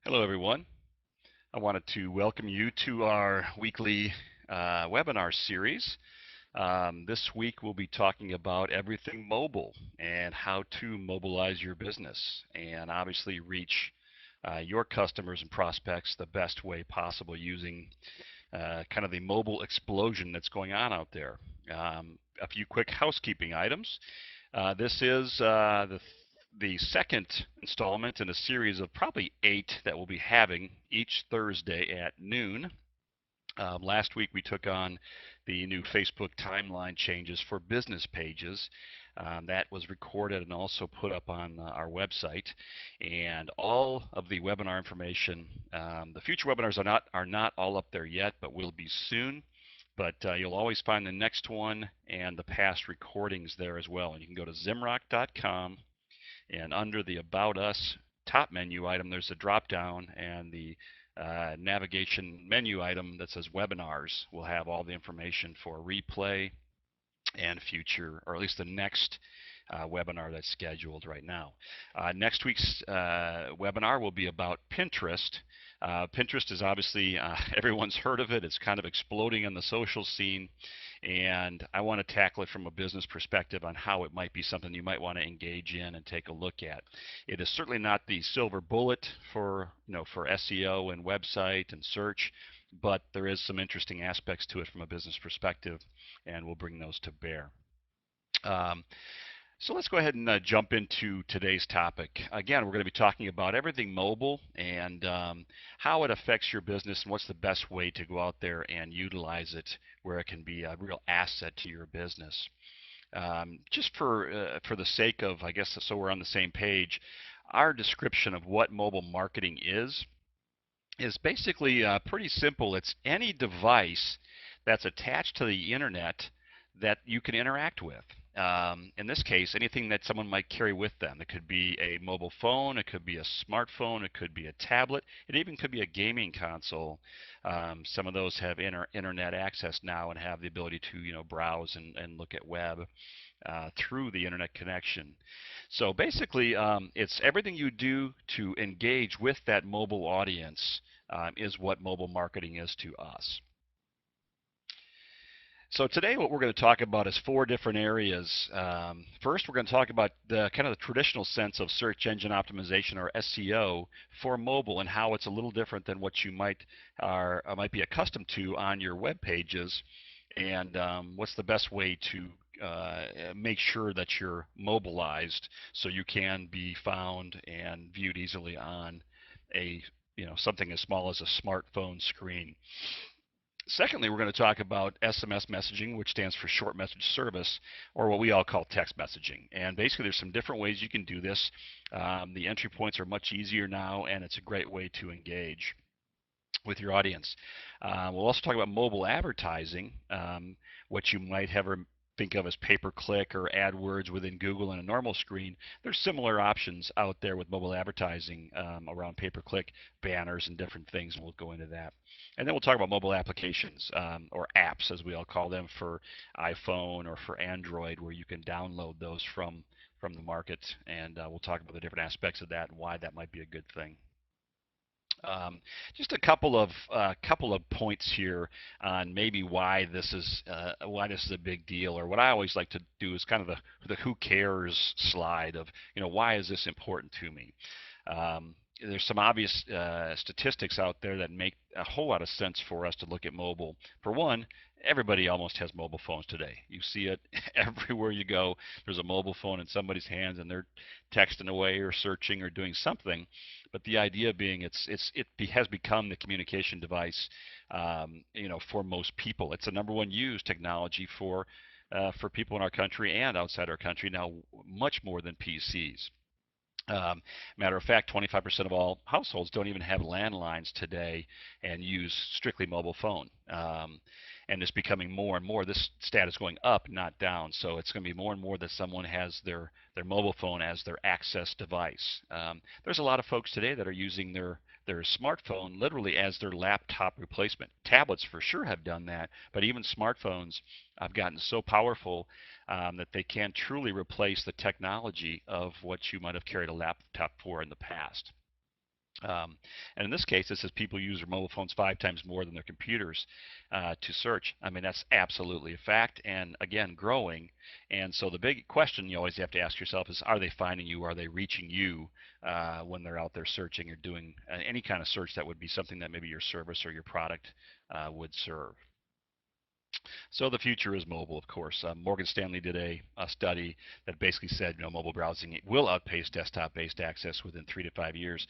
Hello, everyone. I wanted to welcome you to our weekly webinar series. This week we'll be talking about everything mobile and how to mobilize your business and obviously reach your customers and prospects the best way possible using kind of the mobile explosion that's going on out there. A few quick housekeeping items. This is the second installment in a series of probably 8 that we'll be having each Thursday at noon. Last week we took on the new Facebook timeline changes for business pages. That was recorded and also put up on our website. And all of the webinar information, the future webinars are not all up there yet, but will be soon. But you'll always find the next one and the past recordings there as well. And you can go to zimrock.com, and under the About Us top menu item, there's a drop down, and the navigation menu item that says webinars will have all the information for replay and future, or at least the next webinar that's scheduled right now. Next week's webinar will be about Pinterest. Pinterest is obviously, everyone's heard of it. It's kind of exploding in the social scene, and I want to tackle it from a business perspective on how it might be something you might want to engage in and take a look at. It is certainly not the silver bullet for, for SEO and website and search, but there is some interesting aspects to it from a business perspective, and we'll bring those to bear. So let's go ahead and jump into today's topic. Again, we're going to be talking about everything mobile and how it affects your business and what's the best way to go out there and utilize it where it can be a real asset to your business. Just for the sake of, I guess, so we're on the same page, our description of what mobile marketing is basically pretty simple. It's any device that's attached to the internet that you can interact with. In this case, anything that someone might carry with them. It could be a mobile phone, it could be a smartphone, it could be a tablet, it even could be a gaming console. Some of those have internet access now and have the ability to browse and look at web through the internet connection. So basically, it's everything you do to engage with that mobile audience is what mobile marketing is to us. So today what we're going to talk about is 4 different areas. First, we're going to talk about the kind of the traditional sense of search engine optimization, or SEO, for mobile, and how it's a little different than what you might be accustomed to on your web pages, and what's the best way to make sure that you're mobilized so you can be found and viewed easily on a something as small as a smartphone screen. Secondly, we're going to talk about SMS messaging, which stands for short message service, or what we all call text messaging. And basically, there's some different ways you can do this. The entry points are much easier now, and it's a great way to engage with your audience. We'll also talk about mobile advertising, what you might ever think of as pay-per-click or AdWords within Google and a normal screen. There's similar options out there with mobile advertising around pay-per-click, banners, and different things, and we'll go into that. And then we'll talk about mobile applications, or apps as we all call them, for iPhone or for Android, where you can download those from the market, and we'll talk about the different aspects of that and why that might be a good thing. Just a couple of points here on maybe why this is a big deal, or what I always like to do is kind of the who cares slide of why is this important to me. There's some obvious statistics out there that make a whole lot of sense for us to look at mobile. For one, everybody almost has mobile phones today. You see it everywhere you go. There's a mobile phone in somebody's hands, and they're texting away or searching or doing something. But the idea being, it has become the communication device, for most people. It's the #1 used technology for people in our country and outside our country now, much more than PCs. Matter of fact, 25% of all households don't even have landlines today and use strictly mobile phone. And it's becoming more and more. This stat is going up, not down. So it's going to be more and more that someone has their mobile phone as their access device. There's a lot of folks today that are using their smartphone literally as their laptop replacement. Tablets for sure have done that, but even smartphones have gotten so powerful that they can truly replace the technology of what you might have carried a laptop for in the past. Um, and in this case, it says people use their mobile phones 5 times more than their computers to search. I mean, that's absolutely a fact, and again, growing. And so the big question you always have to ask yourself is, are they finding you? Are they reaching you when they're out there searching or doing any kind of search that would be something that maybe your service or your product would serve? So the future is mobile, of course. Morgan Stanley did a study that basically said, mobile browsing will outpace desktop-based access within 3 to 5 years.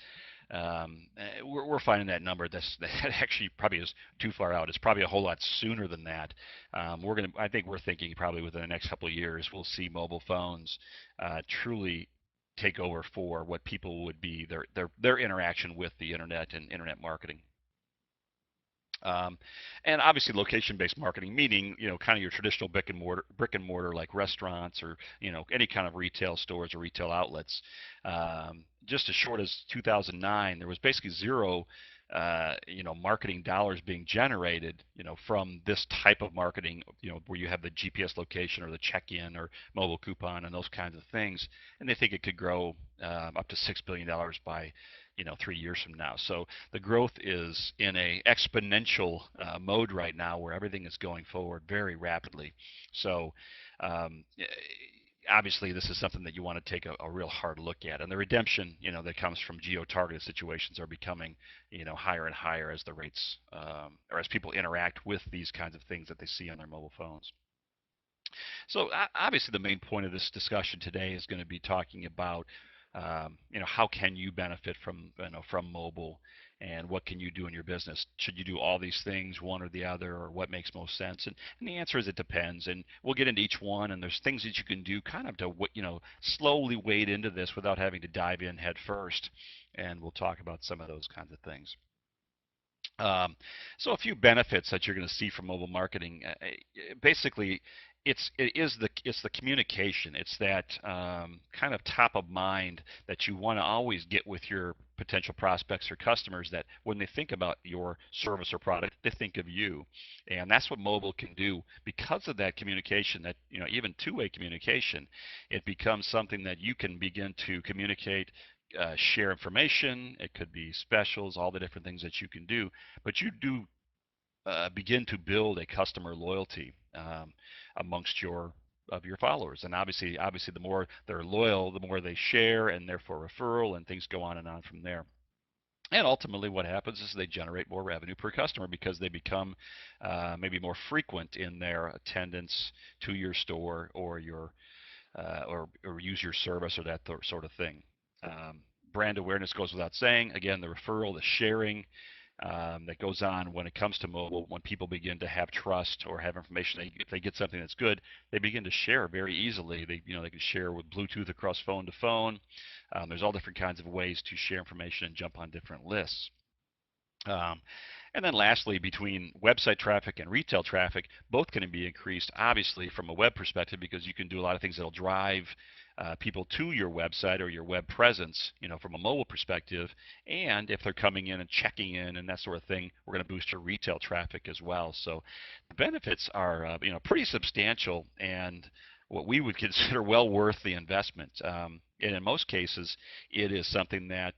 We're finding that number that actually probably is too far out. It's probably a whole lot sooner than that. I think we're thinking probably within the next couple of years we'll see mobile phones truly take over for what people would be their interaction with the internet and internet marketing. Um, and obviously location-based marketing, meaning, kind of your traditional brick and mortar like restaurants or, any kind of retail stores or retail outlets. Just as short as 2009, there was basically zero, marketing dollars being generated, from this type of marketing, where you have the GPS location or the check-in or mobile coupon and those kinds of things. And they think it could grow up to $6 billion by 3 years from now. So the growth is in a exponential mode right now, where everything is going forward very rapidly. So um, obviously, this is something that you want to take a real hard look at. And the redemption, that comes from geo-targeted situations are becoming, higher and higher as the rates or as people interact with these kinds of things that they see on their mobile phones. So obviously, the main point of this discussion today is going to be talking about, how can you benefit from mobile, and what can you do in your business? Should you do all these things, one or the other, or what makes most sense? And the answer is it depends. And we'll get into each one. And there's things that you can do kind of to slowly wade into this without having to dive in head first. And we'll talk about some of those kinds of things. Um, so a few benefits that you're going to see from mobile marketing. Basically, it's the communication. It's that kind of top of mind that you want to always get with your potential prospects or customers. That when they think about your service or product, they think of you, and that's what mobile can do because of that communication. That even two-way communication, it becomes something that you can begin to communicate, share information. It could be specials, all the different things that you can do. But you do begin to build a customer loyalty amongst your followers. And obviously, the more they're loyal, the more they share, and therefore referral, and things go on and on from there. And ultimately, what happens is they generate more revenue per customer because they become maybe more frequent in their attendance to your store or or use your service or that sort of thing. Um, Brand awareness goes without saying. Again, the referral, the sharing that goes on when it comes to mobile. When people begin to have trust or have information, if they get something that's good, they begin to share very easily. They can share with Bluetooth across phone to phone. There's all different kinds of ways to share information and jump on different lists. Um, and then lastly, between website traffic and retail traffic, both can be increased, obviously, from a web perspective, because you can do a lot of things that'll drive people to your website or your web presence, from a mobile perspective. And if they're coming in and checking in and that sort of thing, we're going to boost your retail traffic as well. So the benefits are, pretty substantial, and what we would consider well worth the investment. And in most cases, it is something that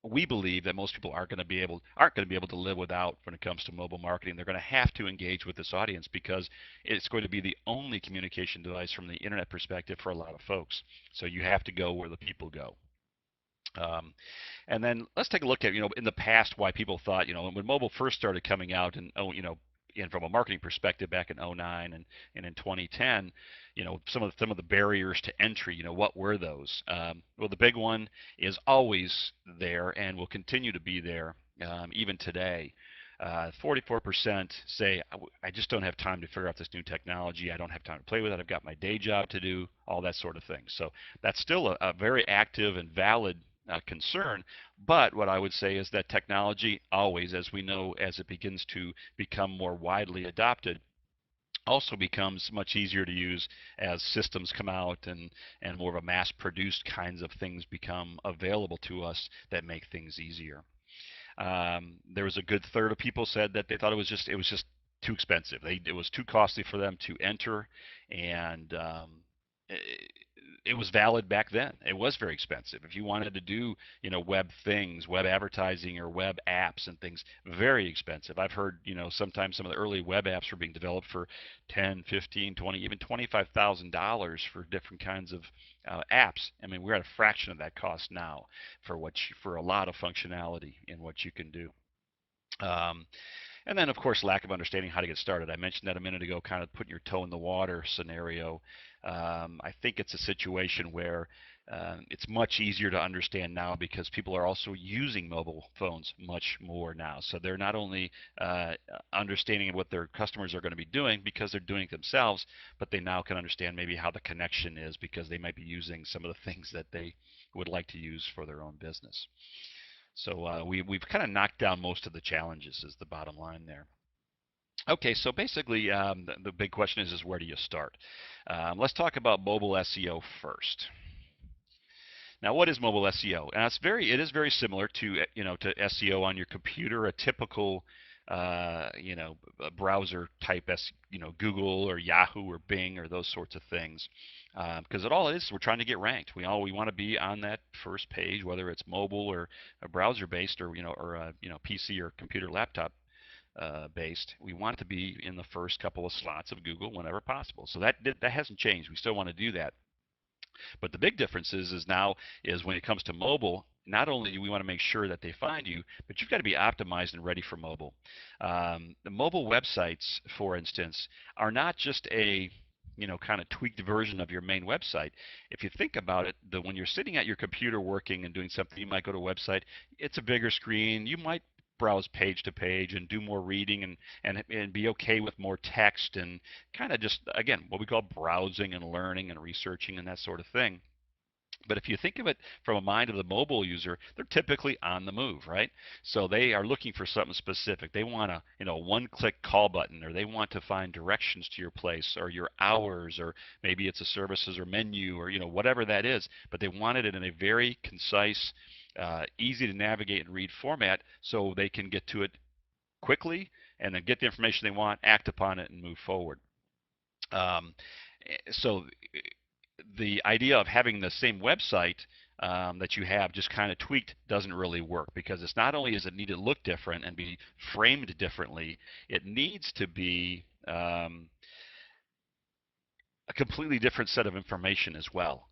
we believe that most people aren't going to be able to live without when it comes to mobile marketing. They're going to have to engage with this audience because it's going to be the only communication device from the internet perspective for a lot of folks. So you have to go where the people go. Um, and then let's take a look at, in the past, why people thought, when mobile first started coming out, and and from a marketing perspective back in '09 and in 2010, some of the barriers to entry, what were those? Well, the big one is always there and will continue to be there even today. 44% say, I just don't have time to figure out this new technology. I don't have time to play with it. I've got my day job to do, all that sort of thing. So that's still a very active and valid concern. But what I would say is that technology always, as we know, as it begins to become more widely adopted, also becomes much easier to use as systems come out, and more of a mass-produced kinds of things become available to us that make things easier. There was a good third of people said that they thought it was just too expensive. It was too costly for them to enter, and it was valid back then. It was very expensive. If you wanted to do, web things, web advertising or web apps and things, very expensive. I've heard, sometimes some of the early web apps were being developed for 10, 15, 20, even $25,000 for different kinds of apps. I mean, we're at a fraction of that cost now for for a lot of functionality in what you can do. Um, and then, of course, lack of understanding how to get started. I mentioned that a minute ago, kind of putting your toe in the water scenario. I think it's a situation where it's much easier to understand now because people are also using mobile phones much more now. So they're not only understanding what their customers are going to be doing because they're doing it themselves, but they now can understand maybe how the connection is because they might be using some of the things that they would like to use for their own business. So we've kind of knocked down most of the challenges is the bottom line there. Okay, so basically the big question is where do you start? Let's talk about mobile SEO first. Now, what is mobile SEO? And it is very similar to to SEO on your computer, a typical a browser type Google or Yahoo or Bing or those sorts of things. Because all it is, we're trying to get ranked. We want to be on that first page, whether it's mobile or a browser based or PC or computer laptop based. We want to be in the first couple of slots of Google whenever possible. So that hasn't changed. We still want to do that. But the big difference is now is when it comes to mobile, not only do we want to make sure that they find you, but you've got to be optimized and ready for mobile. The mobile websites, for instance, are not just a kind of tweaked version of your main website. If you think about it, when you're sitting at your computer working and doing something, you might go to a website. It's a bigger screen. You might browse page to page and do more reading and be okay with more text and kind of just, again, what we call browsing and learning and researching and that sort of thing. But if you think of it from a mind of the mobile user, they're typically on the move, right? So they are looking for something specific. They want a, one-click call button, or they want to find directions to your place or your hours, or maybe it's a services or menu or, whatever that is. But they wanted it in a very concise, easy to navigate and read format so they can get to it quickly and then get the information they want, act upon it, and move forward. So the idea of having the same website that you have just kind of tweaked doesn't really work, because it's not only does it need to look different and be framed differently, it needs to be a completely different set of information as well.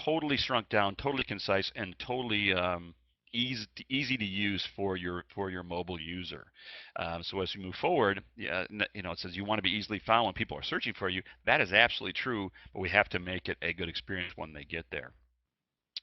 Totally shrunk down, totally concise, and totally easy to use for your mobile user. So as we move forward, it says you want to be easily found when people are searching for you. That is absolutely true, but we have to make it a good experience when they get there.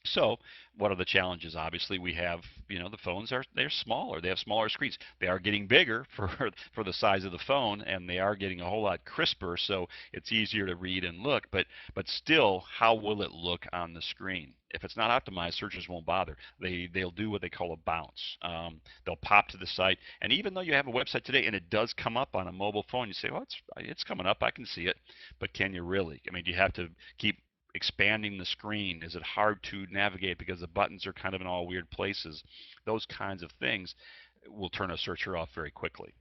So what are the challenges? Obviously, we have, the phones they're smaller. They have smaller screens. They are getting bigger for the size of the phone, and they are getting a whole lot crisper, so it's easier to read and look. But still, how will it look on the screen? If it's not optimized, searchers won't bother. They'll do what they call a bounce. They'll pop to the site, and even though you have a website today and it does come up on a mobile phone, you say, well, it's coming up. I can see it, but can you really? I mean, do you have to keep expanding the screen? Is it hard to navigate because the buttons are kind of in all weird places? Those kinds of things will turn a searcher off very quickly.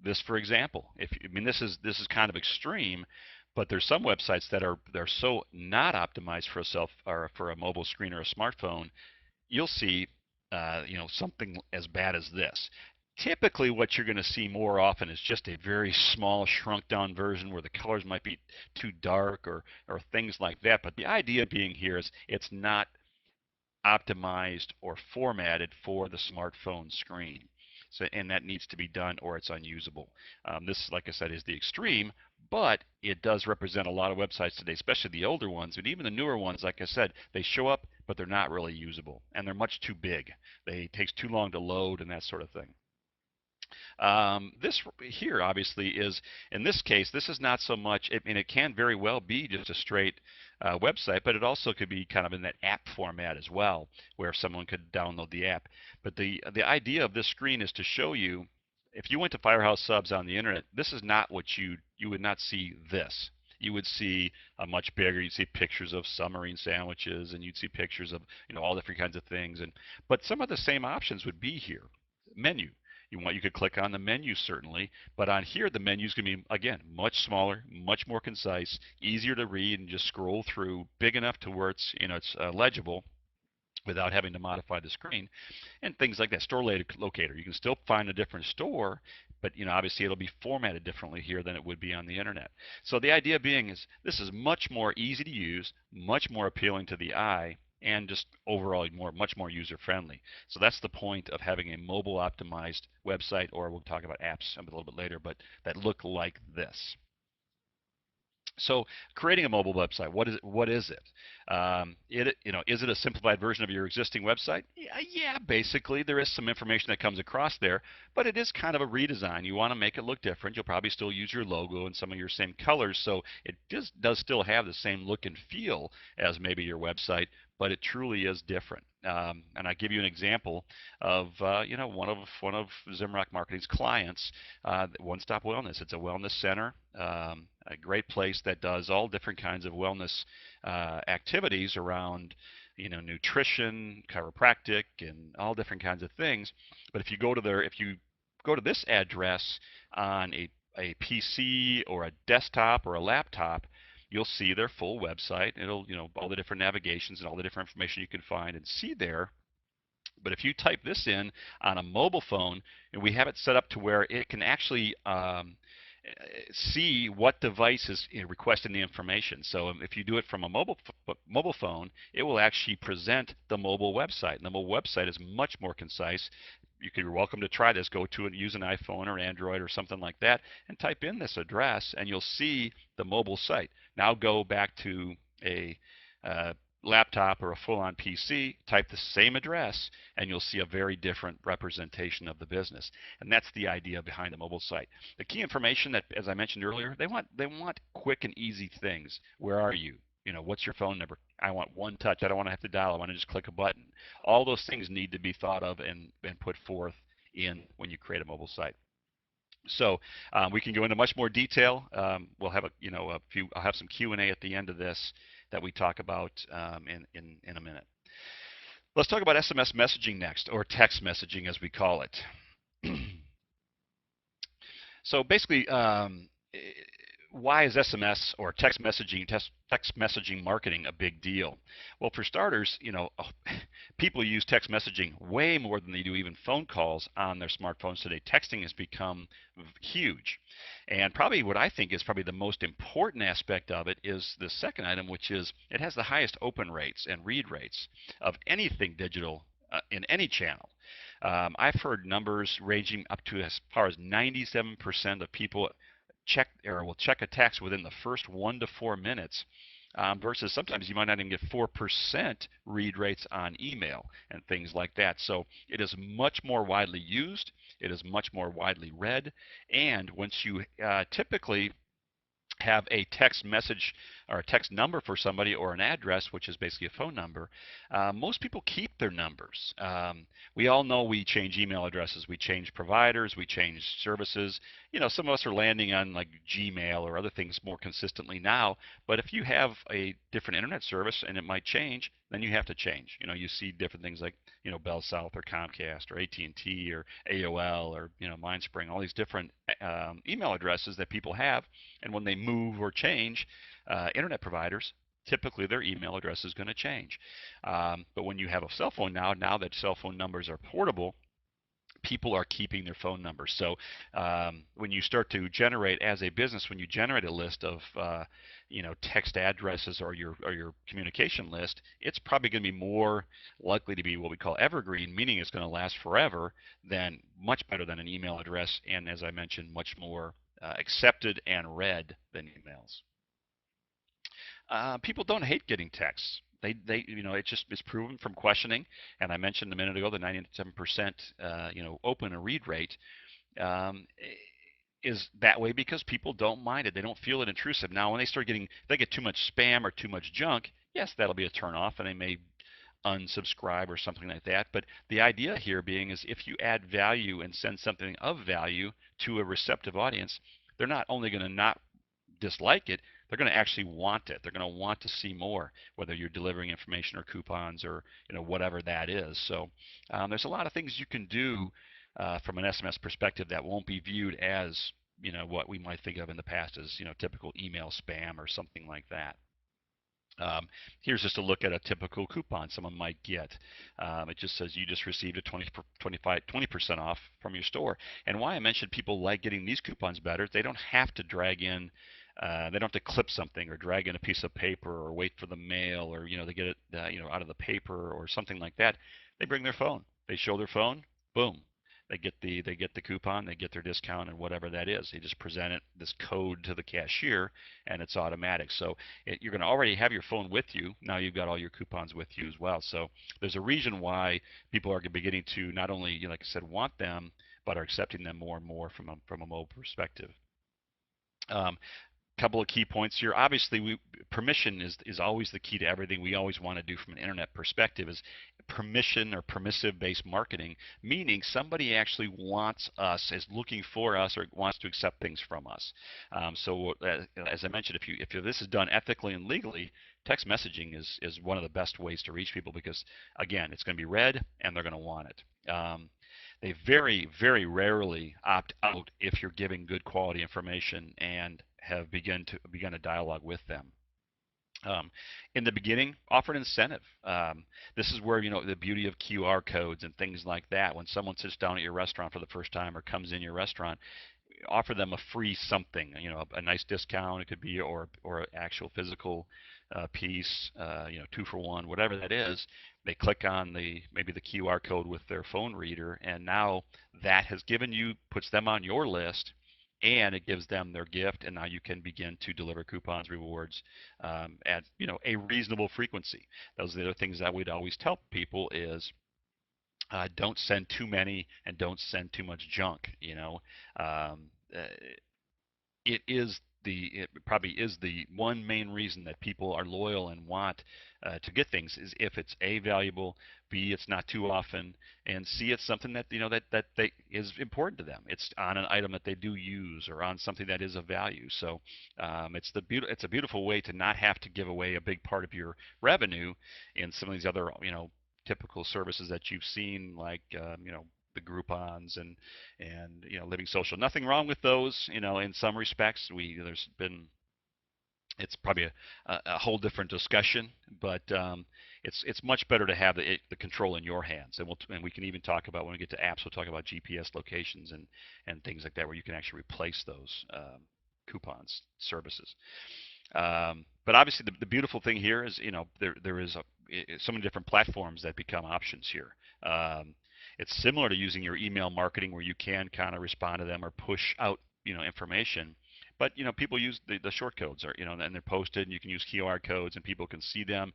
This, for example, this is kind of extreme, but there's some websites that they're so not optimized for a mobile screen or a smartphone. You'll see something as bad as this. Typically, what you're going to see more often is just a very small, shrunk-down version where the colors might be too dark or things like that. But the idea being here is it's not optimized or formatted for the smartphone screen. So, and that needs to be done or it's unusable. This, like I said, is the extreme, but it does represent a lot of websites today, especially the older ones, and even the newer ones. Like I said, they show up, but they're not really usable, and they're much too big. It takes too long to load and that sort of thing. This here obviously is, in this case, this is not so much, it can very well be just a straight website, but it also could be kind of in that app format as well, where someone could download the app. But the idea of this screen is to show you, if you went to Firehouse Subs on the internet, this is not what you would not see this. You would see a much bigger, you'd see pictures of submarine sandwiches, and you'd see pictures of all different kinds of things, but some of the same options would be here. Menu. You could click on the menu certainly, but on here the menu is going to be again much smaller, much more concise, easier to read and just scroll through, big enough to where it's legible without having to modify the screen, and things like that. Store locator, you can still find a different store, but obviously it'll be formatted differently here than it would be on the internet. So the idea being is this is much more easy to use, much more appealing to the eye, and just overall much more user friendly. So that's the point of having a mobile optimized website, or we'll talk about apps a little bit later, but that look like this. So creating a mobile website, what is it? Is it a simplified version of your existing website? Yeah, basically there is some information that comes across there, but it is kind of a redesign. You want to make it look different. You'll probably still use your logo and some of your same colors, so it does still have the same look and feel as maybe your website, but it truly is different. And I give you an example of one of Zimrock Marketing's clients, One Stop Wellness. It's a wellness center, a great place that does all different kinds of wellness activities around nutrition, chiropractic, and all different kinds of things. But if you go to this address on a PC or a desktop or a laptop, you'll see their full website. It'll, all the different navigations and all the different information you can find and see there. But if you type this in on a mobile phone, and we have it set up to where it can actually see what device is requesting the information. So if you do it from a mobile phone, it will actually present the mobile website. And the mobile website is much more concise. You're welcome to try this. Go to it, use an iPhone or Android or something like that, and type in this address, and you'll see the mobile site. Now go back to a laptop or a full-on PC, type the same address, and you'll see a very different representation of the business. And that's the idea behind the mobile site. The key information that, as I mentioned earlier, they want quick and easy things. Where are you? What's your phone number? I want one touch. I don't want to have to dial. I want to just click a button. All those things need to be thought of and put forth in when you create a mobile site. So we can go into much more detail. We'll have I'll have some Q&A at the end of this that we talk about in a minute. Let's talk about SMS messaging next, or text messaging as we call it. So basically, why is SMS or text messaging marketing a big deal? Well, for starters, people use text messaging way more than they do even phone calls on their smartphones today. Texting has become huge. And probably what I think is probably the most important aspect of it is the second item, which is it has the highest open rates and read rates of anything digital in any channel. I've heard numbers ranging up to as far as 97% of people will check a text within the first 1 to 4 minutes, versus sometimes you might not even get 4% read rates on email and things like that. So it is much more widely used. It is much more widely read. And once you typically have a text message or a text number for somebody, or an address, which is basically a phone number, most people keep their numbers. We all know we change email addresses, we change providers, we change services. Some of us are landing on like Gmail or other things more consistently now, but if you have a different internet service and it might change, then you have to change. You see different things like Bell South or Comcast or AT&T or AOL or Mindspring, all these different email addresses that people have, and when they move or change internet providers, typically their email address is going to change. But when you have a cell phone now that cell phone numbers are portable, people are keeping their phone numbers. So when you start to generate, as a business, when you generate a list of text addresses or your communication list, it's probably going to be more likely to be what we call evergreen, meaning it's going to last forever, than much better than an email address, and as I mentioned, much more accepted and read than emails. People don't hate getting texts. It's proven from questioning, and I mentioned a minute ago the 97% open and read rate is that way because people don't mind it. They don't feel it intrusive. Now, when they get too much spam or too much junk, yes, that'll be a turnoff, and they may unsubscribe or something like that. But the idea here being is if you add value and send something of value to a receptive audience, they're not only going to not dislike it, they're going to actually want it. They're going to want to see more, whether you're delivering information or coupons or whatever that is. So there's a lot of things you can do from an SMS perspective that won't be viewed as what we might think of in the past as typical email spam or something like that. Here's just a look at a typical coupon someone might get. It just says you just received a 20% off from your store. And why I mentioned people like getting these coupons better, they don't have to drag in, they don't have to clip something or drag in a piece of paper or wait for the mail or they get it out of the paper or something like that. They bring their phone. They show their phone. Boom. They get the coupon, they get their discount, and whatever that is. They just present this code to the cashier, and it's automatic. So you're going to already have your phone with you. Now you've got all your coupons with you as well. So there's a reason why people are beginning to not only, like I said, want them, but are accepting them more and more from a mobile perspective. Couple of key points here. Obviously, permission is always the key to everything we always want to do from an internet perspective. Is permission or permissive-based marketing, meaning somebody actually wants us, is looking for us, or wants to accept things from us. So as I mentioned, if this is done ethically and legally, text messaging is one of the best ways to reach people because, again, it's going to be read and they're going to want it. They very, very rarely opt out if you're giving good quality information and have begun a dialogue with them. In the beginning, offer an incentive. This is where the beauty of QR codes and things like that. When someone sits down at your restaurant for the first time or comes in your restaurant, offer them a free something. A nice discount. It could be or actual physical piece. 2-for-1, whatever that is. They click on maybe the QR code with their phone reader, and now that has puts them on your list, and it gives them their gift, and now you can begin to deliver coupons, rewards at a reasonable frequency. Those are the other things that we'd always tell people is don't send too many and don't send too much junk. It probably is the one main reason that people are loyal and want to get things is if it's A, valuable, B, it's not too often, and C, it's something that is important to them. It's on an item that they do use or on something that is of value. So it's a beautiful way to not have to give away a big part of your revenue in some of these other typical services that you've seen, like the Groupons and Living Social. Nothing wrong with those, in some respects. It's probably a whole different discussion, but it's much better to have the control in your hands. And we can even talk about, when we get to apps, we'll talk about GPS locations and things like that, where you can actually replace those coupons services. But obviously, the beautiful thing here is, there is so many different platforms that become options here. It's similar to using your email marketing, where you can kind of respond to them or push out, information. But people use the short codes, or and they're posted, and you can use QR codes, and people can see them.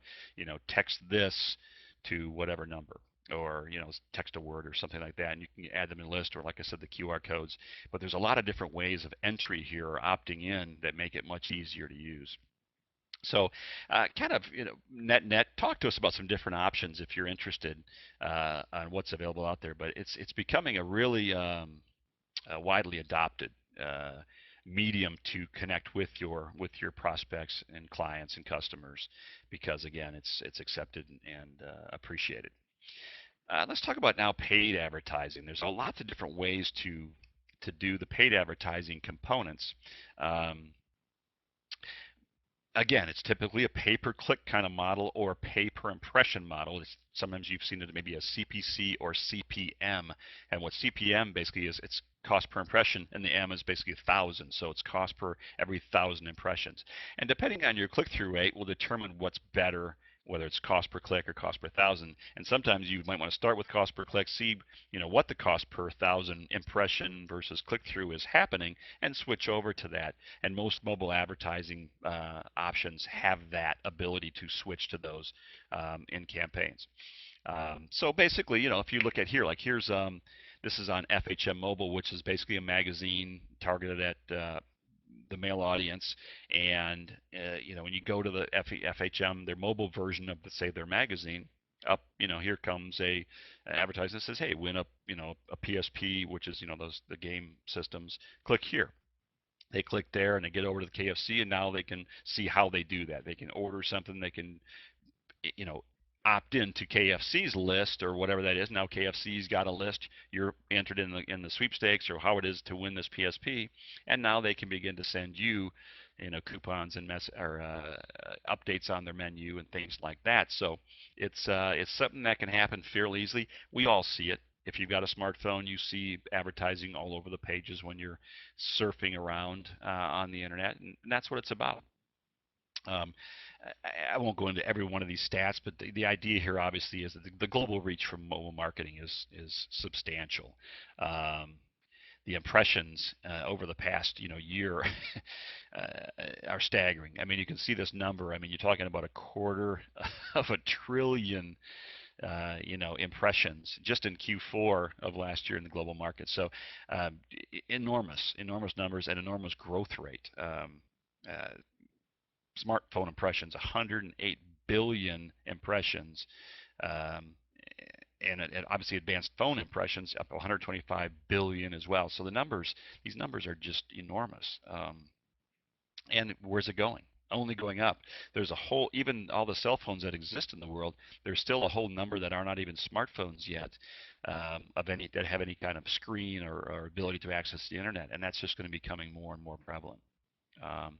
Text this to whatever number, or text a word or something like that, and you can add them in a list, or like I said, the QR codes. But there's a lot of different ways of entry here or opting in that make it much easier to use. So kind of, net, talk to us about some different options if you're interested on what's available out there. But it's becoming a really widely adopted medium to connect with your prospects and clients and customers, because again, it's accepted and appreciated. Let's talk about now paid advertising. There's a lots of different ways to do the paid advertising components. Again, it's typically a pay-per-click kind of model or a pay-per-impression model. Sometimes you've seen it maybe a CPC or CPM. And what CPM basically is, it's cost per impression, and the M is basically 1,000. So it's cost per every 1,000 impressions. And depending on your click-through rate will determine what's better, whether it's cost per click or cost per 1,000. And sometimes you might want to start with cost per click, see what the cost per 1,000 impression versus click-through is happening, and switch over to that. And most mobile advertising options have that ability to switch to those in campaigns. So basically, if you look at here, like here's this is on FHM Mobile, which is basically a magazine targeted at the male audience. And when you go to the FHM, their mobile version of say their magazine, up here comes a advertisement that says, hey, win a PSP, which is the game systems. Click here. They click there and they get over to the KFC, and now they can see how they do that. They can order something. They can opt into KFC's list or whatever that is. Now KFC's got a list. You're entered in the sweepstakes or how it is to win this PSP, and now they can begin to send you, coupons and updates on their menu and things like that. So it's something that can happen fairly easily. We all see it. If you've got a smartphone, you see advertising all over the pages when you're surfing around on the internet, and that's what it's about. Um, I won't go into every one of these stats, but the idea here obviously is that the global reach from mobile marketing is substantial. Um, the impressions over the past year are staggering. I mean, you can see this number. I mean, you're talking about a quarter of a trillion impressions just in Q4 of last year in the global market. So enormous numbers and enormous growth rate. Uh, Smartphone impressions, 108 billion impressions, um, and obviously advanced phone impressions up 125 billion as well. So these numbers are just enormous. And where's it going? Only going up. There's a whole, even all the cell phones that exist in the world, there's still a whole number that are not even smartphones yet, of any that have any kind of screen or ability to access the internet, and that's just going to be becoming more and more prevalent. Um,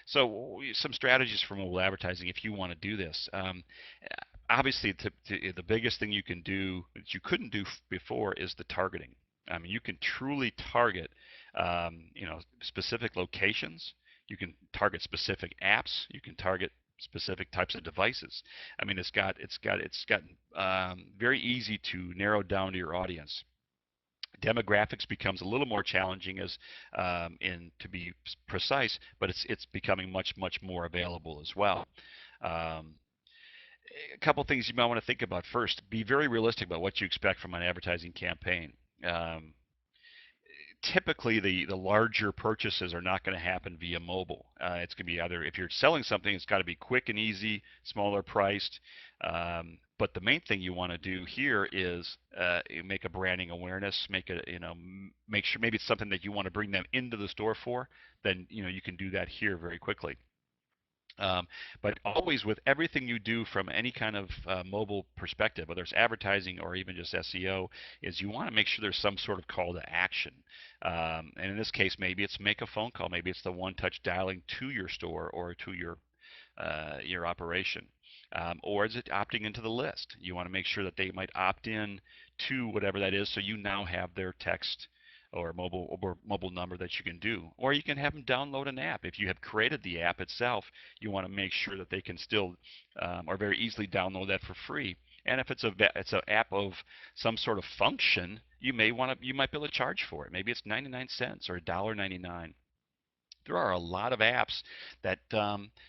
so some strategies for mobile advertising if you want to do this. Obviously, the biggest thing you can do that you couldn't do before is the targeting. I mean, you can truly target, specific locations. You can target specific apps. You can target specific types of devices. I mean, it's gotten very easy to narrow down to your audience. Demographics becomes a little more challenging as in to be precise, but it's becoming much more available as well. Um, a couple things you might want to think about. First, be very realistic about what you expect from an advertising campaign. Um, Typically the larger purchases are not going to happen via mobile. It's going to be either if you're selling something, it's got to be quick and easy, smaller priced. But the main thing you want to do here is make a branding awareness, make sure maybe it's something that you want to bring them into the store for. Then you can do that here very quickly. But always with everything you do from any kind of mobile perspective, whether it's advertising or even just SEO, is you want to make sure there's some sort of call to action. And in this case, maybe it's make a phone call, maybe it's the one-touch dialing to your store or to your operation. Or is it opting into the list? You want to make sure that they might opt in to whatever that is, so you now have their text or mobile number that you can do. Or you can have them download an app. If you have created the app itself, you want to make sure that they can still or very easily download that for free. And if it's an app of some sort of function, you might be able to charge for it. Maybe it's 99 cents or $1.99. There are a lot of apps that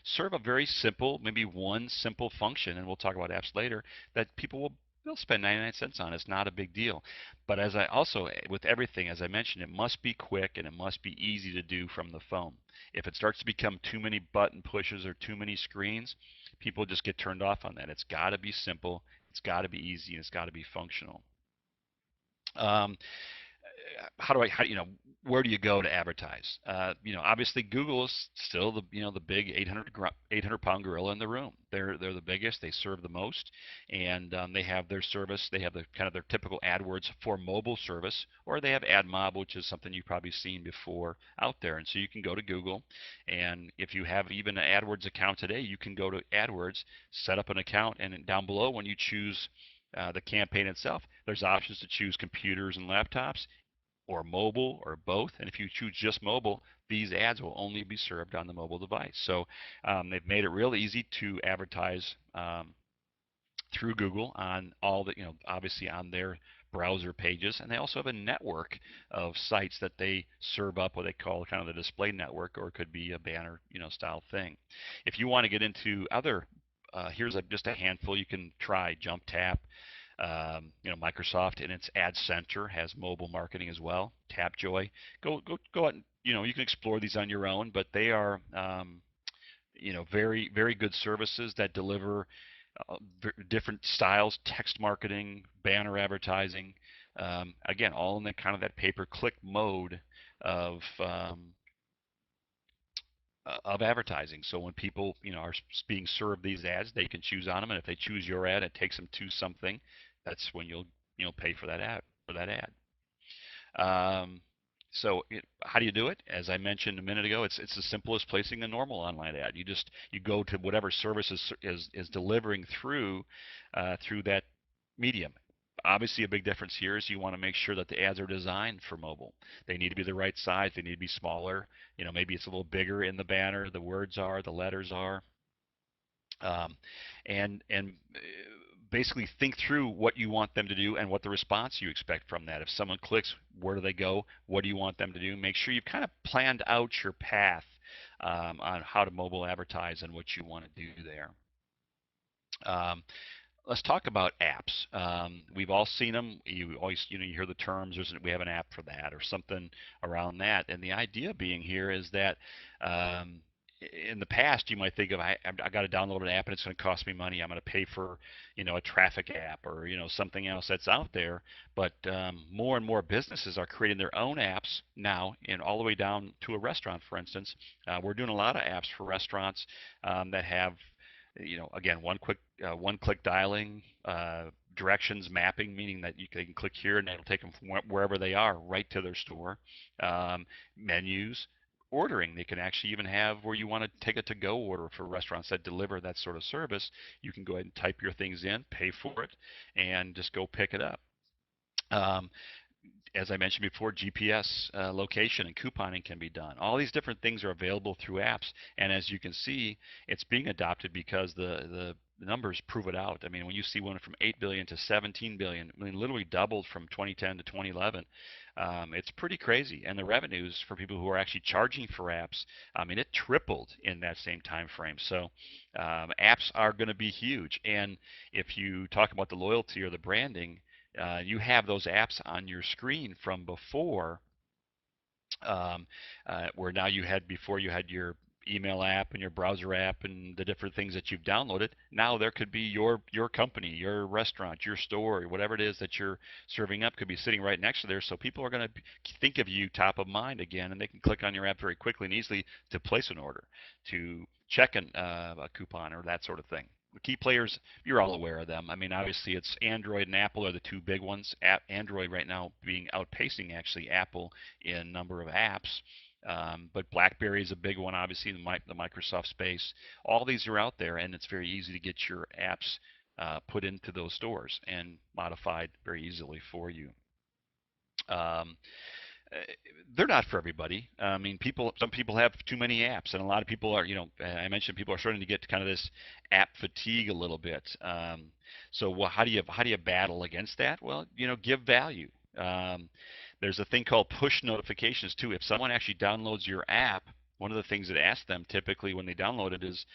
serve a very simple, maybe one simple function, and we'll talk about apps later, that people will spend 99 cents on. It's not a big deal. But as I also, with everything, as I mentioned, it must be quick and it must be easy to do from the phone. If it starts to become too many button pushes or too many screens, people just get turned off on that. It's got to be simple, it's got to be easy, and it's got to be functional. Um, where do you go to advertise? Obviously Google is still the big 800 pound gorilla in the room. They're the biggest. They serve the most, and they have their service. They have the kind of their typical AdWords for mobile service, or they have AdMob, which is something you've probably seen before out there. And so you can go to Google, and if you have even an AdWords account today, you can go to AdWords, set up an account, and down below when you choose the campaign itself, there's options to choose computers and laptops or mobile or both. And if you choose just mobile, these ads will only be served on the mobile device. So they've made it real easy to advertise through Google on all the, obviously on their browser pages. And they also have a network of sites that they serve up, what they call kind of the display network, or it could be a banner, style thing. If you want to get into other, here's just a handful you can try. JumpTap, Microsoft in its Ad Center has mobile marketing as well. Tapjoy. Go out and, you can explore these on your own, but they are, very good services that deliver different styles, text marketing, banner advertising. Again, all in that kind of that pay-per-click mode of of advertising. So when people, are being served these ads, they can choose on them, and if they choose your ad, it takes them to something. That's when you'll pay for that ad. So how do you do it? As I mentioned a minute ago, it's as simple as placing a normal online ad. You go to whatever service is delivering through that medium. Obviously, a big difference here is you want to make sure that the ads are designed for mobile. They need to be the right size. They need to be smaller. Maybe it's a little bigger in the banner. The words are, the letters are, um, and basically think through what you want them to do and what the response you expect from that. If someone clicks, where do they go? What do you want them to do? Make sure you've kind of planned out your path on how to mobile advertise and what you want to do there. Um, let's talk about apps. We've all seen them. You always, you hear the terms. We have an app for that, or something around that. And the idea being here is that um, in the past, you might think of I got to download an app and it's going to cost me money. I'm going to pay for a traffic app or something else that's out there. But more and more businesses are creating their own apps now, and all the way down to a restaurant, for instance. We're doing a lot of apps for restaurants that have again, one click dialing, directions mapping, meaning that they can click here and it'll take them from wherever they are right to their store. Menus, ordering. They can actually even have where you want to take a to-go order for restaurants that deliver that sort of service. You can go ahead and type your things in, pay for it, and just go pick it up. Um, as I mentioned before, GPS location and couponing can be done. All these different things are available through apps, and as you can see, it's being adopted because the numbers prove it out. I mean, when you see one from 8 billion to 17 billion, I mean, literally doubled from 2010 to 2011. It's pretty crazy, and the revenues for people who are actually charging for apps, I mean, it tripled in that same time frame. So apps are going to be huge, and if you talk about the loyalty or the branding, you have those apps on your screen from before, where now you had your email app and your browser app and the different things that you've downloaded. Now there could be your company, your restaurant, your store, whatever it is that you're serving up could be sitting right next to there. So people are going to think of you top of mind again, and they can click on your app very quickly and easily to place an order, to check a coupon or that sort of thing. The key players, you're all aware of them. I mean, obviously, it's Android and Apple are the two big ones. Android right now being outpacing actually Apple in number of apps. But BlackBerry is a big one, obviously, in the Microsoft space. All these are out there, and it's very easy to get your apps put into those stores and modified very easily for you. Um, uh, they're not for everybody. I mean, some people have too many apps, and a lot of people are, I mentioned people are starting to get to kind of this app fatigue a little bit. So, well, how do you battle against that? Well, give value. Um, there's a thing called push notifications too. If someone actually downloads your app, one of the things that asks them typically when they download it is,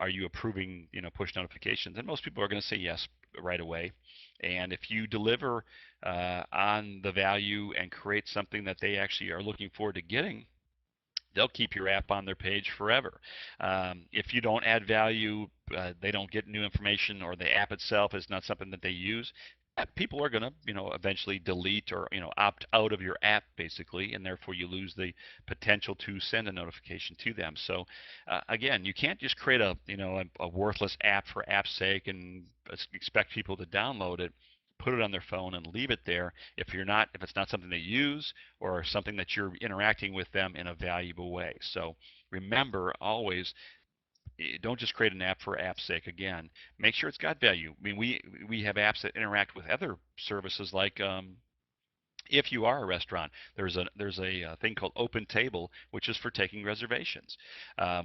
are you approving, push notifications? And most people are going to say yes right away. And if you deliver on the value and create something that they actually are looking forward to getting, they'll keep your app on their page forever. If you don't add value, they don't get new information, or the app itself is not something that they use, people are going to, eventually delete or, opt out of your app basically, and therefore you lose the potential to send a notification to them. So again, you can't just create a worthless app for app's sake and expect people to download it, put it on their phone and leave it there if it's not something they use or something that you're interacting with them in a valuable way. So remember always, don't just create an app for app's sake. Again, make sure it's got value. I mean, we have apps that interact with other services like if you are a restaurant, there's a thing called Open Table, which is for taking reservations.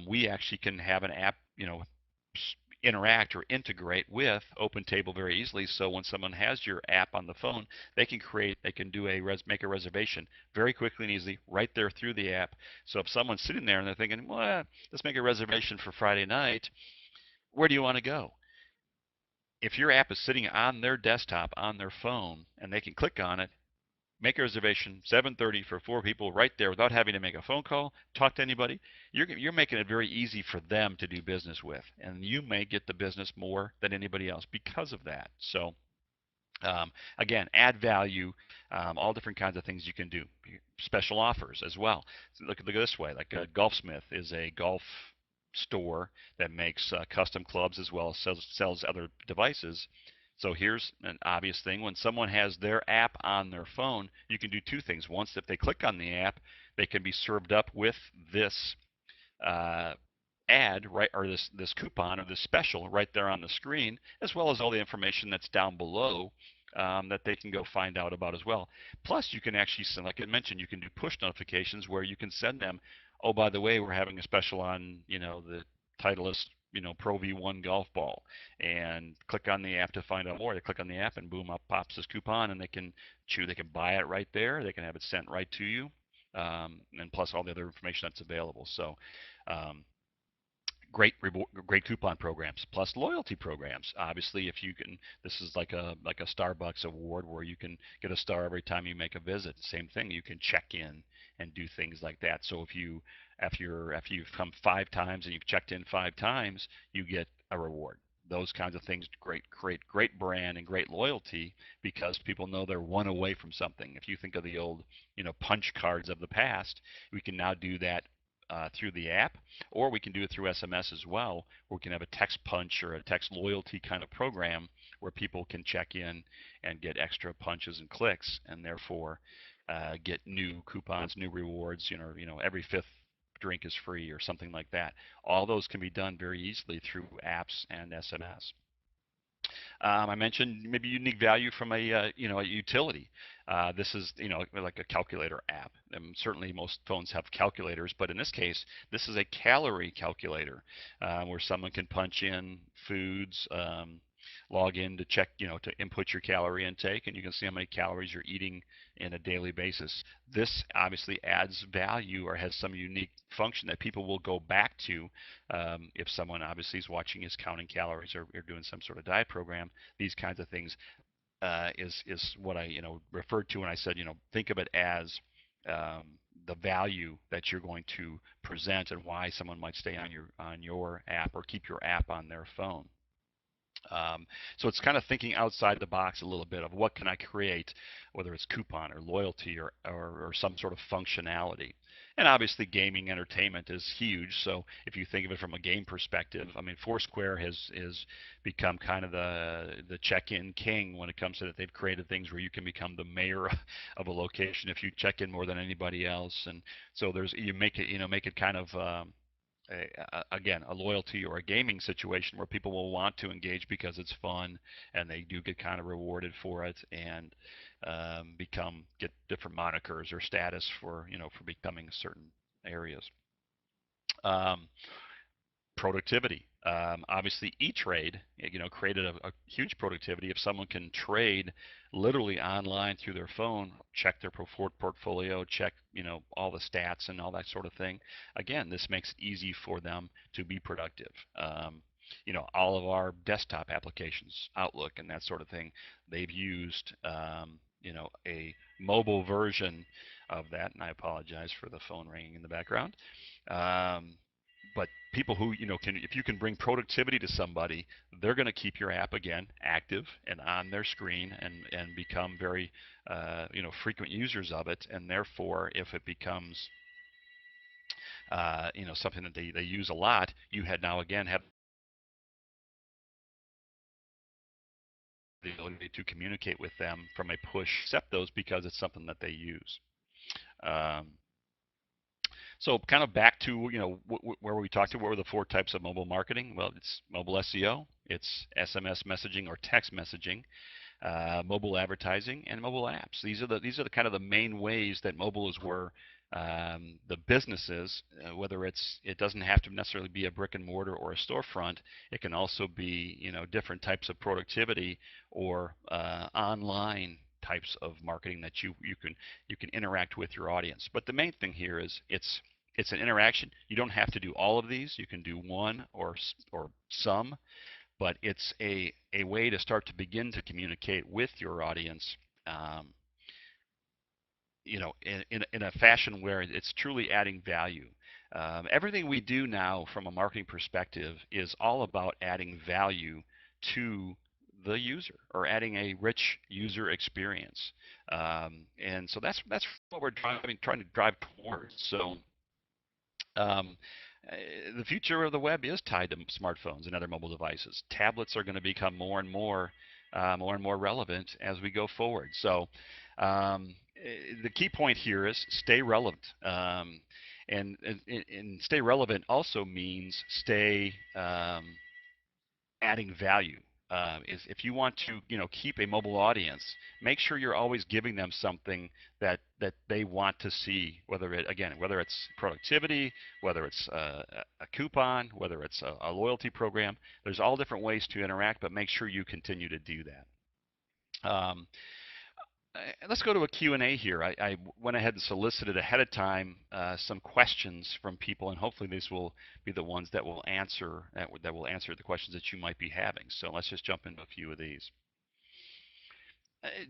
We actually can have an app, interact or integrate with Open Table very easily. So when someone has your app on the phone, they can make a reservation very quickly and easily right there through the app. So if someone's sitting there and they're thinking, well, let's make a reservation for Friday night, where do you want to go? If your app is sitting on their desktop on their phone and they can click on it, make a reservation 7:30 for 4 people right there without having to make a phone call, talk to anybody. You're making it very easy for them to do business with, and you may get the business more than anybody else because of that. So Again, add value, all different kinds of things you can do. Special offers as well. So look at this way, like Golfsmith is a golf store that makes custom clubs as well as sells other devices. So here's an obvious thing. When someone has their app on their phone, you can do two things. Once, if they click on the app, they can be served up with this uh, ad, right, or this coupon or this special right there on the screen, as well as all the information that's down below that they can go find out about as well. Plus, you can actually send, like I mentioned, you can do push notifications where you can send them, oh, by the way, we're having a special on, the Titleist, Pro V1 golf ball, and click on the app to find out more. They click on the app, and boom, up pops this coupon, and they can buy it right there. They can have it sent right to you, and plus all the other information that's available. So. Um, great coupon programs plus loyalty programs. Obviously, if you can, this is like a Starbucks award where you can get a star every time you make a visit. Same thing, you can check in and do things like that. So if you after you've come 5 times and you've checked in 5 times, you get a reward. Those kinds of things create great brand and great loyalty because people know they're one away from something. If you think of the old, punch cards of the past, we can now do that through the app, or we can do it through SMS as well, where we can have a text punch or a text loyalty kind of program where people can check in and get extra punches and clicks, and therefore get new coupons, new rewards. Every fifth drink is free or something like that. All those can be done very easily through apps and SMS. I mentioned maybe unique value from a utility. This is like a calculator app. Certainly most phones have calculators, but in this case, this is a calorie calculator where someone can punch in foods, log in to check, to input your calorie intake, and you can see how many calories you're eating in a daily basis. This obviously adds value or has some unique function that people will go back to if someone obviously is watching, is counting calories or doing some sort of diet program. These kinds of things is what I referred to when I said think of it as um, the value that you're going to present and why someone might stay on your app or keep your app on their phone. So it's kind of thinking outside the box a little bit of what can I create, whether it's coupon or loyalty or some sort of functionality. And obviously gaming entertainment is huge. So if you think of it from a game perspective, I mean Foursquare has become kind of the check-in king when it comes to that. They've created things where you can become the mayor of a location if you check in more than anybody else. And so you make it kind of again, a loyalty or a gaming situation where people will want to engage because it's fun and they do get kind of rewarded for it and get different monikers or status for becoming certain areas. Um, Productivity. Obviously, E-Trade, created a huge productivity. If someone can trade literally online through their phone, check their portfolio, check, all the stats and all that sort of thing. Again, this makes it easy for them to be productive. All of our desktop applications, Outlook and that sort of thing, they've used, a mobile version of that. And I apologize for the phone ringing in the background. Um, but people who can, if you can bring productivity to somebody, they're going to keep your app again active and on their screen and become very frequent users of it. And therefore, if it becomes something that they use a lot, you had now again have the ability to communicate with them from a push, accept those because it's something that they use. um, So kind of back to where we talked about what were the 4 types of mobile marketing. Well, it's mobile SEO, it's SMS messaging or text messaging, mobile advertising, and mobile apps. These are the kind of the main ways that mobile is where the businesses, whether it doesn't have to necessarily be a brick and mortar or a storefront. It can also be different types of productivity or online types of marketing that you can interact with your audience. But the main thing here is it's an interaction. You don't have to do all of these. You can do one or some, but it's a way to start to begin to communicate with your audience, um, in a fashion where it's truly adding value. Everything we do now from a marketing perspective is all about adding value to the user or adding a rich user experience. And so that's what we're trying to drive towards. So um, the future of the web is tied to smartphones and other mobile devices. Tablets are going to become more and more relevant as we go forward. So the key point here is stay relevant. And stay relevant also means stay adding value. Is if you want to, keep a mobile audience, make sure you're always giving them something that they want to see. Whether it's productivity, whether it's a coupon, whether it's a loyalty program. There's all different ways to interact, but make sure you continue to do that. Let's go to a Q&A here. I went ahead and solicited ahead of time some questions from people, and hopefully these will be the ones that will answer the questions that you might be having. So let's just jump into a few of these.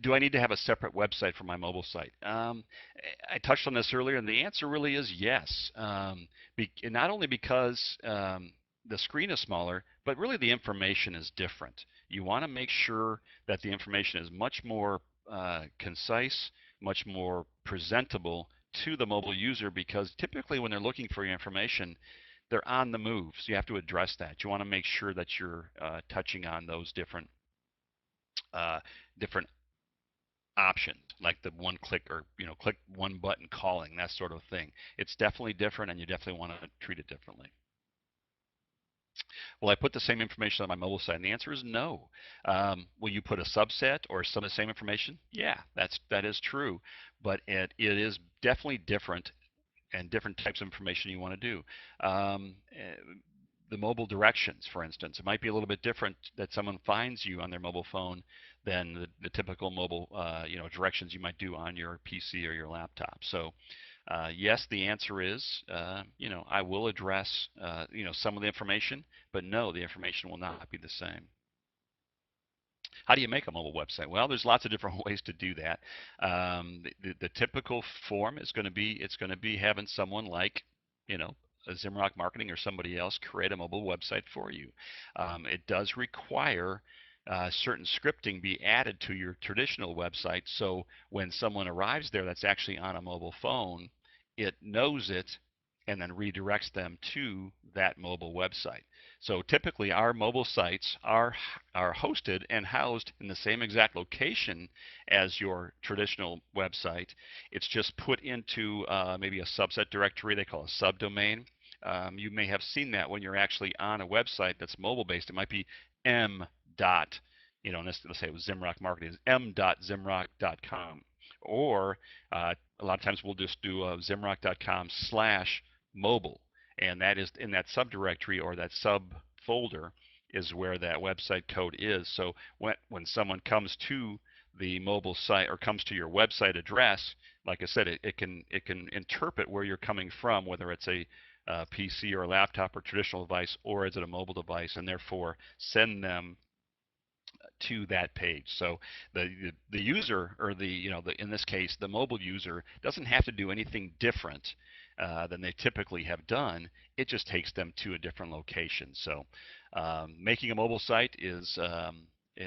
Do I need to have a separate website for my mobile site? I touched on this earlier, and the answer really is yes. Not only because the screen is smaller, but really the information is different. You want to make sure that the information is much more concise, much more presentable to the mobile user, because typically when they're looking for your information, they're on the move. So you have to address that. You want to make sure that you're touching on those different different options, like the one click or click one button calling, that sort of thing. It's definitely different, and you definitely want to treat it differently. Will I put the same information on my mobile site? And the answer is no. Will you put a subset or some of the same information? Yeah, that is true, but it is definitely different, and different types of information you want to do. The mobile directions, for instance, it might be a little bit different that someone finds you on their mobile phone than the typical mobile directions you might do on your PC or your laptop. So yes, the answer is, I will address, some of the information, but no, the information will not be the same. How do you make a mobile website? Well, there's lots of different ways to do that. The typical form is going to be having someone like, a Zimrock Marketing or somebody else create a mobile website for you. It does require certain scripting be added to your traditional website, so when someone arrives there that's actually on a mobile phone, it knows it and then redirects them to that mobile website. So typically our mobile sites are hosted and housed in the same exact location as your traditional website. It's just put into maybe a subset directory they call a subdomain. You may have seen that when you're actually on a website that's mobile based. It might be m dot, let's say it was Zimrock Marketing, m.zimrock.com. Or a lot of times we'll just do zimrock.com/mobile, and that is in that subdirectory or that subfolder is where that website code is. So when someone comes to the mobile site or comes to your website address, like I said, it can interpret where you're coming from, whether it's a PC or a laptop or traditional device, or is it a mobile device, and therefore send them to that page. So the user, or in this case the mobile user, doesn't have to do anything different than they typically have done. It just takes them to a different location. So making a mobile site is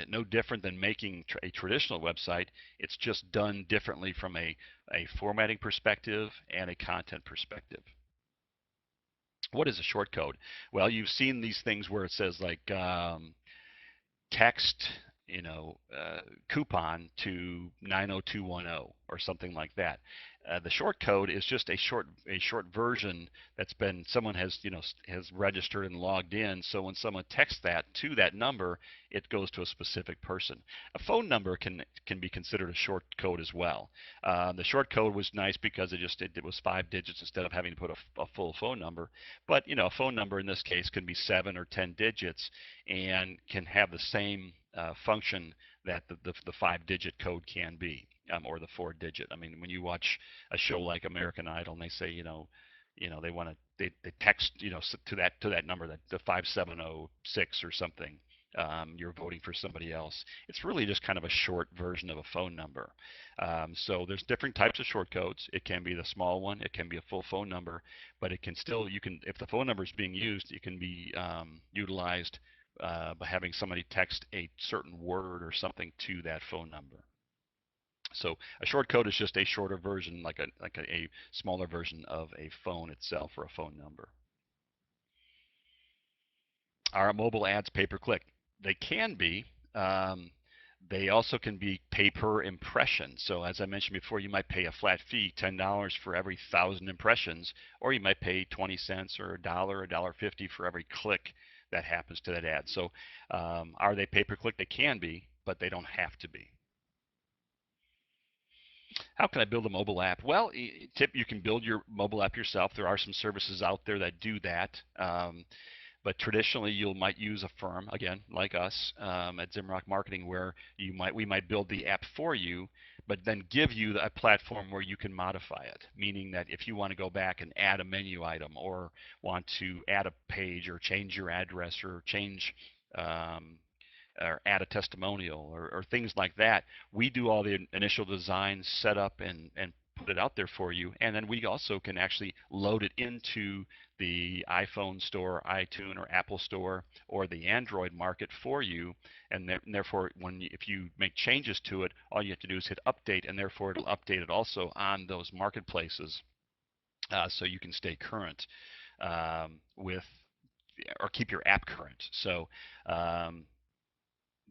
no different than making a traditional website. It's just done differently from a formatting perspective and a content perspective. What is a short code? Well, you've seen these things where it says like text, coupon to 90210 or something like that. The short code is just a short version that's been, someone has has registered and logged in. So when someone texts that to that number, it goes to a specific person. A phone number can be considered a short code as well. The short code was nice because it was 5 digits instead of having to put a full phone number. But a phone number in this case can be 7 or 10 digits and can have the same function that the 5-digit code can be, or the 4-digit. I mean, when you watch a show like American Idol and they say, they want to, they text, to that number, that the 5706 or something, you're voting for somebody else. It's really just kind of a short version of a phone number. So there's different types of short codes. It can be the small one, it can be a full phone number, but it can still, if the phone number is being used, it can be utilized by having somebody text a certain word or something to that phone number. So a short code is just a shorter version, like a smaller version of a phone itself or a phone number. Are mobile ads pay-per-click? They can be. Um, they also can be pay per impression. So as I mentioned before, you might pay a flat fee, $10 for every 1,000 impressions, or you might pay 20 cents or $1.50 for every click that happens to that ad. So are they pay-per-click? They can be, but they don't have to be. How can I build a mobile app? Well, you can build your mobile app yourself. There are some services out there that do that. But traditionally, you might use a firm, again, like us at Zimrock Marketing, where we might build the app for you, but then give you a platform where you can modify it. Meaning that if you want to go back and add a menu item, or want to add a page, or change your address, or change um, or add a testimonial, or things like that, we do all the initial design, set up, and put it out there for you. And then we also can actually load it into the iPhone store, iTunes, or Apple store, or the Android market for you. And therefore, if you make changes to it, all you have to do is hit update, and therefore it'll update it also on those marketplaces, so you can stay current with, or keep your app current. So um,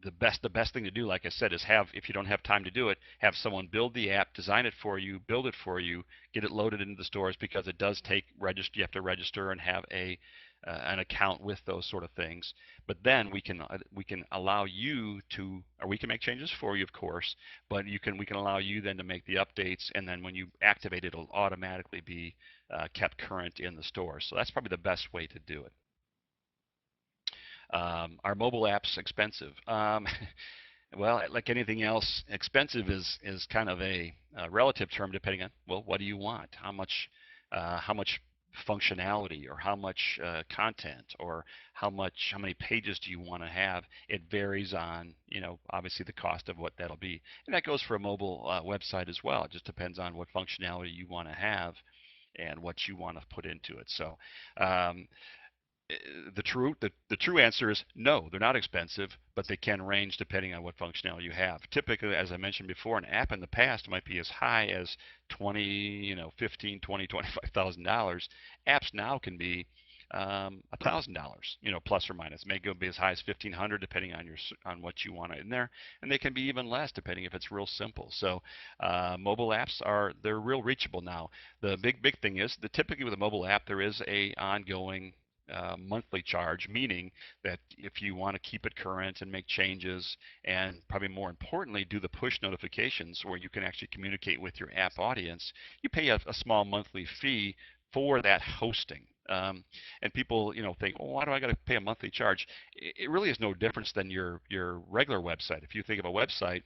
the best thing to do, like I said, is if you don't have time to do it, have someone build the app, design it for you, build it for you, get it loaded into the stores, because it does take you have to register and have an account with those sort of things. But then we can allow you to, or we can make changes for you, of course, but we can allow you then to make the updates, and then when you activate it, it'll automatically be kept current in the store. So that's probably the best way to do it. Are mobile apps expensive? Well, like anything else, expensive is kind of a relative term, depending on, well, what do you want? How much functionality, or how much content, or how many pages do you want to have? It varies on, obviously the cost of what that'll be, and that goes for a mobile website as well. It just depends on what functionality you want to have and what you want to put into it. So um, the true answer is no, they're not expensive, but they can range depending on what functionality you have. Typically, as I mentioned before, an app in the past might be as high as 20, 15, 20, $25,000. Apps now can be $1,000, plus or minus. It may be as high as 1,500 depending on what you want in there, and they can be even less depending if it's real simple. So mobile apps they're real reachable now. The big thing is that typically with a mobile app there is a ongoing monthly charge, meaning that if you want to keep it current and make changes, and probably more importantly, do the push notifications where you can actually communicate with your app audience, you pay a small monthly fee for that hosting. And people, think, well, why do I got to pay a monthly charge? It really is no difference than your regular website. If you think of a website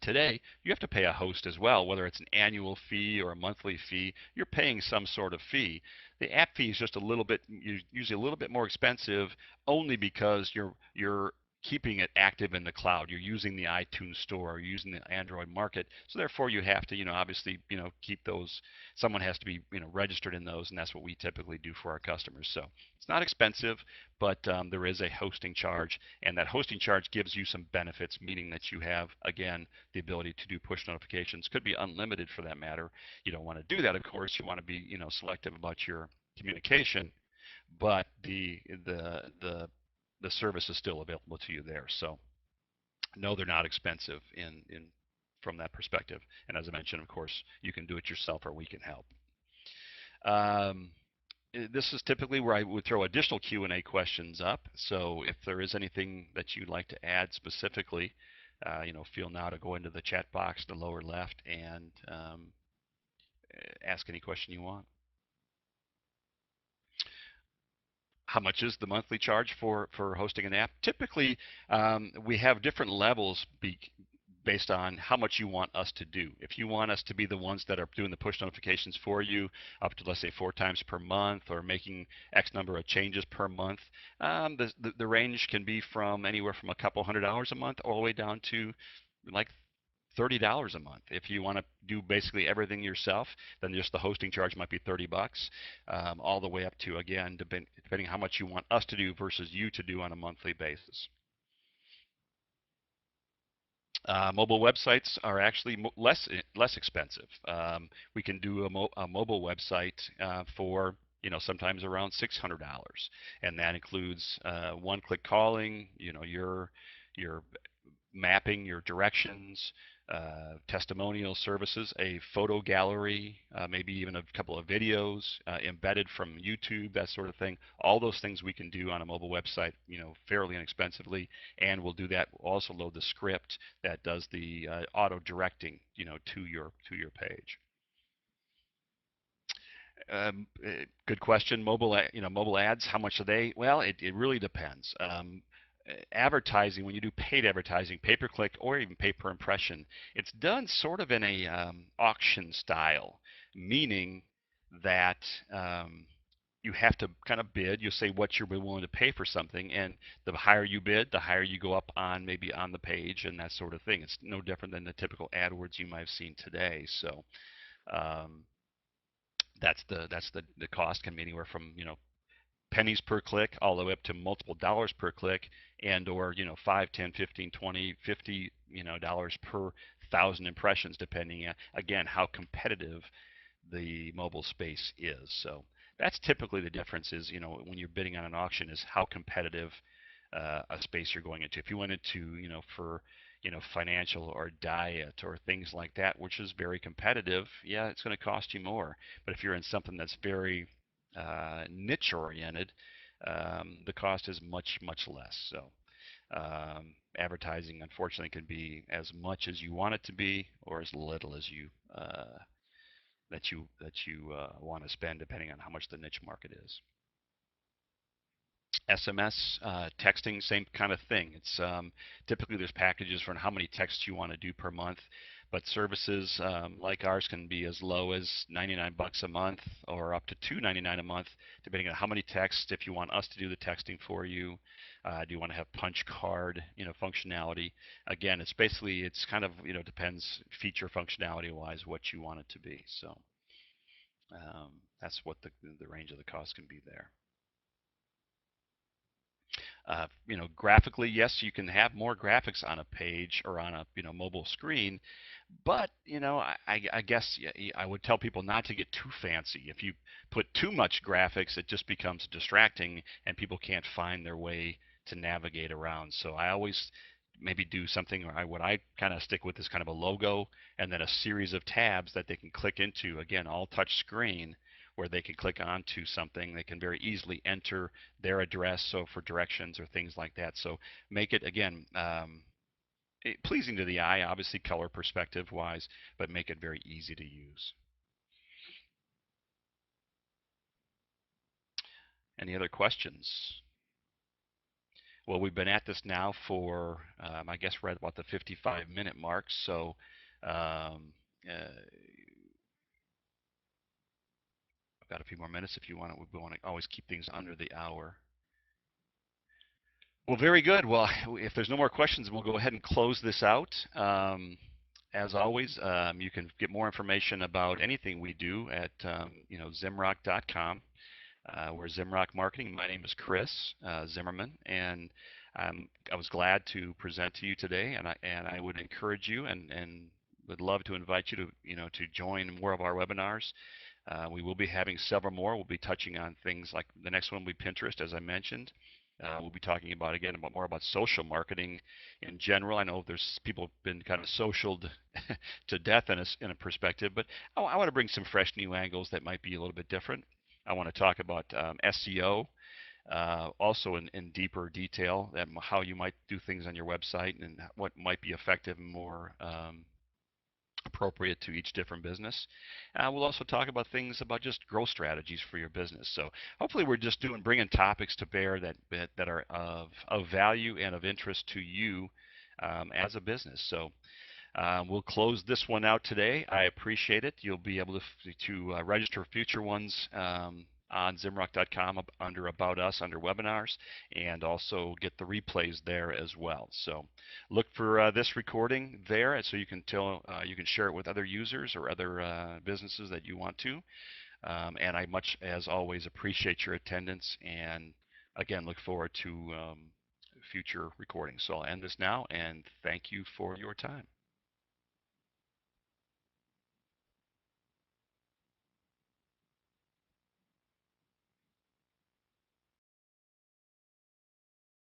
today, you have to pay a host as well, whether it's an annual fee or a monthly fee. You're paying some sort of fee. The app fee is just usually a little bit more expensive, only because you're keeping it active in the cloud. You're using the iTunes store, you're using the Android market, so therefore you have to, obviously, keep those. Someone has to be, registered in those, and that's what we typically do for our customers. So it's not expensive, but there is a hosting charge, and that hosting charge gives you some benefits, meaning that you have, again, the ability to do push notifications. Could be unlimited for that matter. You don't want to do that, of course. You want to be, selective about your communication, but the service is still available to you there. So no, they're not expensive in from that perspective. And as I mentioned, of course, you can do it yourself, or we can help. This is typically where I would throw additional Q&A questions up. So if there is anything that you'd like to add specifically, feel now to go into the chat box in the lower left and ask any question you want. How much is the monthly charge for hosting an app? Typically, we have different levels based on how much you want us to do. If you want us to be the ones that are doing the push notifications for you, up to, let's say, 4 times per month, or making X number of changes per month, the range can be from anywhere from a couple $100 a month all the way down to like $30 a month. If you want to do basically everything yourself, then just the hosting charge might be 30 bucks, all the way up to, again, depending how much you want us to do versus you to do on a monthly basis. Mobile websites are actually less expensive. We can do a mobile website for sometimes around $600, and that includes one-click calling, your mapping, your directions, testimonial services, a photo gallery, maybe even a couple of videos embedded from YouTube, that sort of thing. All those things we can do on a mobile website, fairly inexpensively, and we'll do that. We'll also load the script that does the auto directing, to your page. Good question. Mobile ads. How much are they? Well, it really depends. Advertising, when you do paid advertising, pay-per-click or even pay-per-impression, it's done sort of in a auction style, meaning that you have to kind of bid. You'll say what you're willing to pay for something, and the higher you bid, the higher you go up on maybe on the page and that sort of thing. It's no different than the typical AdWords you might have seen today. So um, that's the cost can be anywhere from pennies per click all the way up to multiple dollars per click, and or 5, 10, 15, 20, 50 dollars per thousand impressions, depending on, again, how competitive the mobile space is. So that's typically the difference is, when you're bidding on an auction, is how competitive a space you're going into. If you went into, for financial or diet or things like that, which is very competitive, yeah, it's going to cost you more. But if you're in something that's very niche oriented, the cost is much, much less. So advertising, unfortunately, can be as much as you want it to be, or as little as you want to spend, depending on how much the niche market is. SMS, texting, same kind of thing. It's typically there's packages for how many texts you want to do per month, but services like ours can be as low as 99 bucks a month or up to $2.99 a month, depending on how many texts. If you want us to do the texting for you, do you want to have punch card, functionality? Again, it's kind of depends feature functionality wise what you want it to be. So that's what the range of the cost can be there. Graphically, yes, you can have more graphics on a page or on a mobile screen, but I guess I would tell people not to get too fancy. If you put too much graphics, it just becomes distracting, and people can't find their way to navigate around. So I always maybe do something, or what I kind of stick with is kind of a logo and then a series of tabs that they can click into. Again, all touch screen, where they can click onto something. They can very easily enter their address, so for directions or things like that. So make it, again, pleasing to the eye, obviously color perspective wise, but make it very easy to use. Any other questions? Well, we've been at this now for, I guess, right about the 55-minute mark. So I've got a few more minutes if you want to. We want to always keep things under the hour. Well, very good. Well, if there's no more questions, we'll go ahead and close this out. As always, you can get more information about anything we do at Zimrock.com. We're Zimrock Marketing. My name is Chris Zimmerman, and I was glad to present to you today. And I would encourage you and would love to invite you to join more of our webinars. We will be having several more. We'll be touching on things like the next one will be Pinterest, as I mentioned. We'll be talking about, again, more about social marketing in general. I know there's people have been kind of socialed to death in a perspective, but I want to bring some fresh new angles that might be a little bit different. I want to talk about SEO, also in deeper detail, how you might do things on your website and what might be effective and more appropriate to each different business. We'll also talk about things about just growth strategies for your business. So hopefully we're just bringing topics to bear that are of value and of interest to you as a business. So we'll close this one out today. I appreciate it. You'll be able to register future ones on Zimrock.com under About Us, under Webinars, and also get the replays there as well. So look for this recording there, so you can you can share it with other users or other businesses that you want to. And I much as always appreciate your attendance, and again look forward to future recordings. So I'll end this now, and thank you for your time.